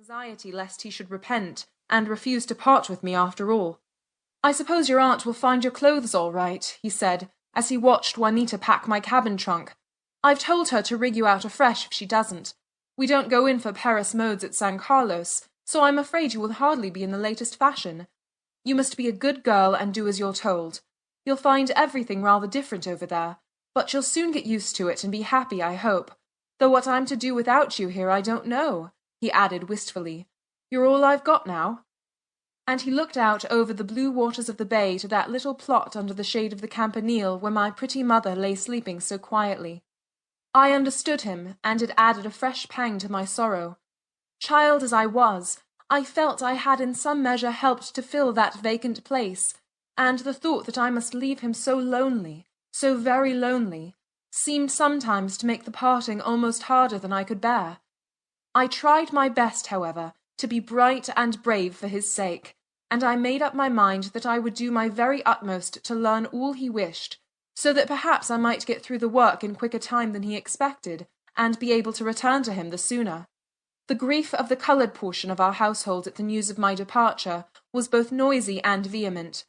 anxiety lest he should repent and refuse to part with me after all. "I suppose your aunt will find your clothes all right," he said, as he watched Juanita pack my cabin trunk. "I've told her to rig you out afresh if she doesn't. We don't go in for Paris modes at San Carlos, so I'm afraid you will hardly be in the latest fashion. You must be a good girl and do as you're told. You'll find everything rather different over there, but you'll soon get used to it and be happy, I hope. Though what I'm to do without you here I don't know," he added wistfully. "You're all I've got now." And he looked out over the blue waters of the bay to that little plot under the shade of the campanile where my pretty mother lay sleeping so quietly. I understood him, and it added a fresh pang to my sorrow. Child as I was, I felt I had in some measure helped to fill that vacant place, and the thought that I must leave him so lonely, so very lonely, seemed sometimes to make the parting almost harder than I could bear. I tried my best, however, to be bright and brave for his sake, and I made up my mind that I would do my very utmost to learn all he wished, so that perhaps I might get through the work in quicker time than he expected, and be able to return to him the sooner. The grief of the coloured portion of our household at the news of my departure was both noisy and vehement.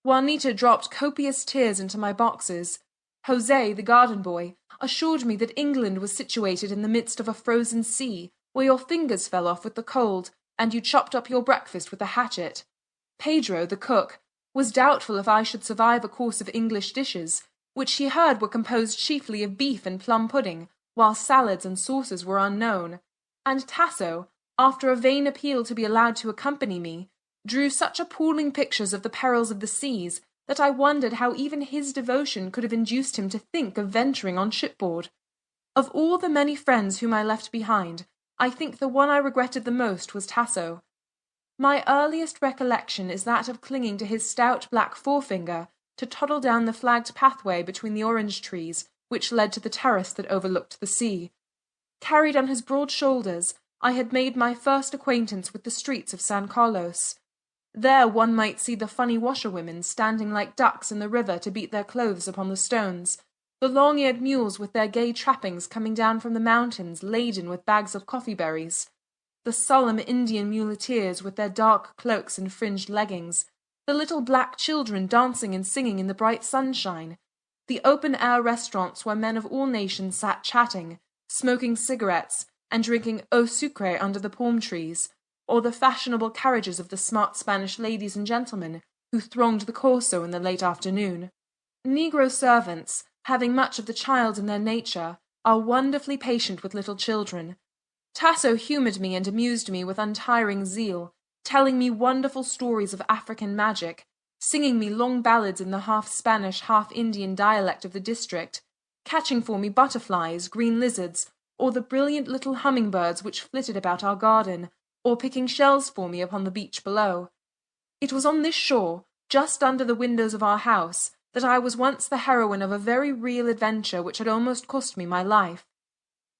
Juanita dropped copious tears into my boxes. José, the garden boy, assured me that England was situated in the midst of a frozen sea, where your fingers fell off with the cold, and you chopped up your breakfast with a hatchet. Pedro, the cook, was doubtful if I should survive a course of English dishes, which he heard were composed chiefly of beef and plum pudding, while salads and sauces were unknown, and Tasso, after a vain appeal to be allowed to accompany me, drew such appalling pictures of the perils of the seas that I wondered how even his devotion could have induced him to think of venturing on shipboard. Of all the many friends whom I left behind, I think the one I regretted the most was Tasso. My earliest recollection is that of clinging to his stout black forefinger to toddle down the flagged pathway between the orange trees which led to the terrace that overlooked the sea. Carried on his broad shoulders, I had made my first acquaintance with the streets of San Carlos. There one might see the funny washerwomen standing like ducks in the river to beat their clothes upon the stones, the long-eared mules with their gay trappings coming down from the mountains laden with bags of coffee-berries, the solemn Indian muleteers with their dark cloaks and fringed leggings, the little black children dancing and singing in the bright sunshine, the open-air restaurants where men of all nations sat chatting, smoking cigarettes, and drinking eau sucré under the palm trees, or the fashionable carriages of the smart Spanish ladies and gentlemen who thronged the Corso in the late afternoon. Negro servants, having much of the child in their nature, are wonderfully patient with little children. Tasso humoured me and amused me with untiring zeal, telling me wonderful stories of African magic, singing me long ballads in the half-Spanish, half-Indian dialect of the district, catching for me butterflies, green lizards, or the brilliant little hummingbirds which flitted about our garden, or picking shells for me upon the beach below. It was on this shore, just under the windows of our house, that I was once the heroine of a very real adventure which had almost cost me my life.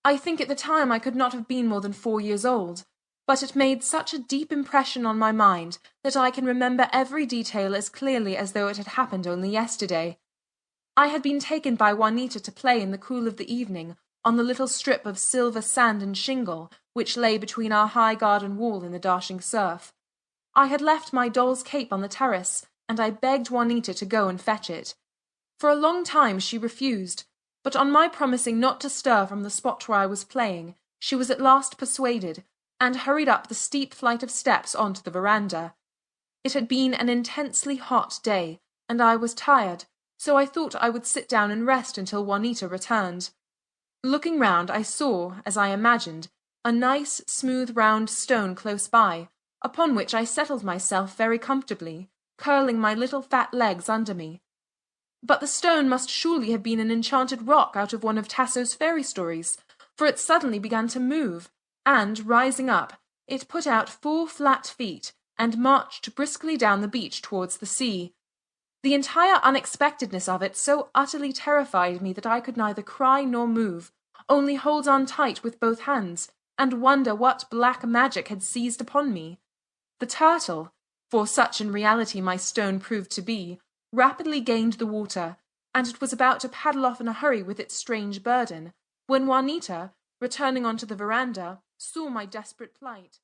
I think at the time I could not have been more than 4 years old, but it made such a deep impression on my mind that I can remember every detail as clearly as though it had happened only yesterday. I had been taken by Juanita to play in the cool of the evening on the little strip of silver sand and shingle which lay between our high garden wall and the dashing surf. I had left my doll's cape on the terrace, and I begged Juanita to go and fetch it. For a long time she refused, but on my promising not to stir from the spot where I was playing, she was at last persuaded, and hurried up the steep flight of steps onto the veranda. It had been an intensely hot day, and I was tired, so I thought I would sit down and rest until Juanita returned. Looking round, I saw, as I imagined, a nice, smooth, round stone close by, upon which I settled myself very comfortably, curling my little fat legs under me. But the stone must surely have been an enchanted rock out of one of Tasso's fairy stories, for it suddenly began to move, and, rising up, it put out 4 flat feet, and marched briskly down the beach towards the sea. The entire unexpectedness of it so utterly terrified me that I could neither cry nor move, only hold on tight with both hands, and wonder what black magic had seized upon me. The turtle, for such in reality my stone proved to be, rapidly gained the water, and it was about to paddle off in a hurry with its strange burden, when Juanita, returning onto the veranda, saw my desperate plight.